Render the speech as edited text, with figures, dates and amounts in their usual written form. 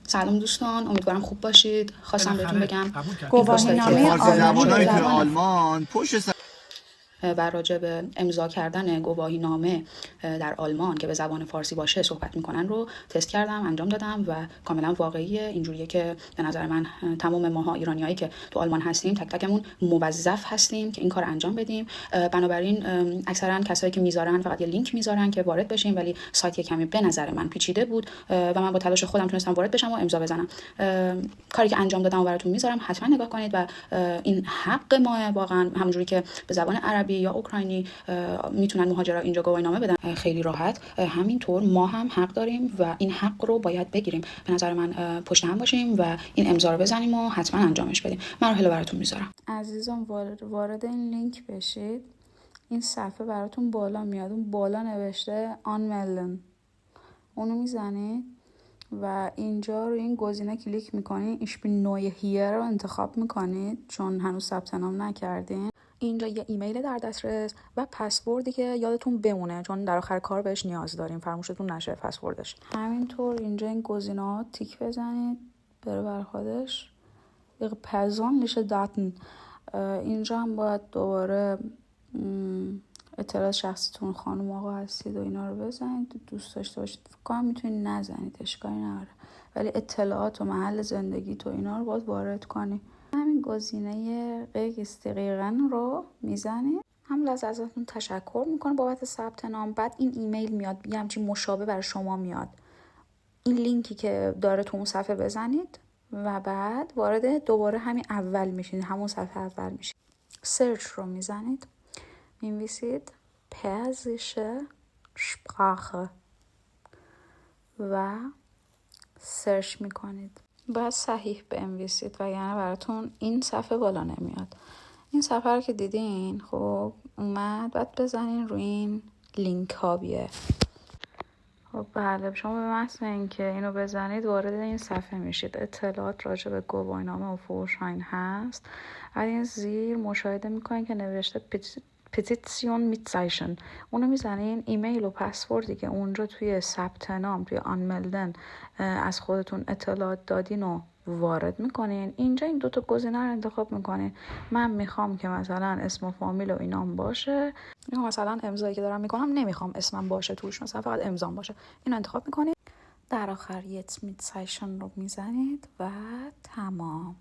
سلام دوستان، امیدوارم خوب باشید. خواستم بهتون بگم گواهینامه زبانایی توی آلمان پشت سر و راجع به امضا کردن گواهینامه در آلمان که به زبان فارسی باشه صحبت میکنن رو تست کردم، انجام دادم و کاملا واقعیه. اینجوریه که به نظر من تمام ماها ایرانیایی که تو آلمان هستیم تک تکمون موظف هستیم که این کار انجام بدیم. بنابراین اکثرا کسایی که میذارن فقط یه لینک میذارن که وارد بشیم، ولی سایت کمی به نظر من پیچیده بود و من با تلاش خودم تونستم وارد بشم و امضا بزنم. کاری که انجام دادم و براتون میذارم، حتما نگاه کنید و این حق ما واقعا همونجوری که به زبان عربی یا اوکراینی میتونن مهاجرا اینجا گواهینامه بدن خیلی راحت، همینطور ما هم حق داریم و این حق رو باید بگیریم. به نظر من پشت هم باشیم و این امضا رو بزنیم و حتما انجامش بدیم. مراحل براتون میذارم. عزیزان وارد این لینک بشید. این صفحه براتون بالا میاد، اون بالا نوشته آنملدن، اونو میزنید و اینجا رو این گزینه کلیک میکنید. ایش بی نوع هیر رو انتخاب میکنید چون هنوز ثبت نام نکردین. اینجا یه ایمیل در دسترس و پسوردی که یادتون بمونه چون در آخر کار بهش نیاز داریم، فراموشتون نشه پسوردش. همینطور اینجا این گزینه‌ها تیک بزنید بره بر خودش. persönliche Daten. اینجا هم باید دوباره اطلاعات شخصیتون، خانم آقا هستید و اینا رو بزنید. دوست داشته باشید فکر کنم میتونید نزنید، اشکالی نداره، ولی اطلاعات و محل زندگی تو اینا رو باید وارد کنید. همین گزینه registrieren رو میزنید. هم لحظه ازتون تشکر میکنه بابت ثبت نام. بعد این ایمیل میاد، یه همچین مشابه برای شما میاد. این لینکی که داره تو اون صفحه بزنید و بعد وارد دوباره همین اول میشین، همون صفحه اول میشین. سرچ رو میزنید، می‌نویسید persische Sprache و سرچ میکنید. باید صحیح بنویسید و یعنی براتون این صفحه بالا نمیاد. این صفحه رو که دیدین خب اومد، باید بزنین روی این لینک ها بیه. خب بله، شما به محض اینکه اینو بزنید وارد این صفحه میشید. اطلاعات راجع به گواهینامه و فورشاین هست. از این زیر مشاهده میکنید که نوشته پتیسیون میتزایشن. اونو میزنین. ایمیل و پسوردی که اونجا توی ثبت نام توی آنملدن از خودتون اطلاعات دادین و وارد میکنین. اینجا این دوتا گزینه رو انتخاب میکنین. من میخوام که مثلا اسم و فامیل و اینام باشه، یا مثلا امضایی که دارم میکنم نمیخوام اسمم باشه توش، مثلا فقط امضام باشه. اینو انتخاب میکنید. در آخر یت میتزایشن رو میزنید و تمام.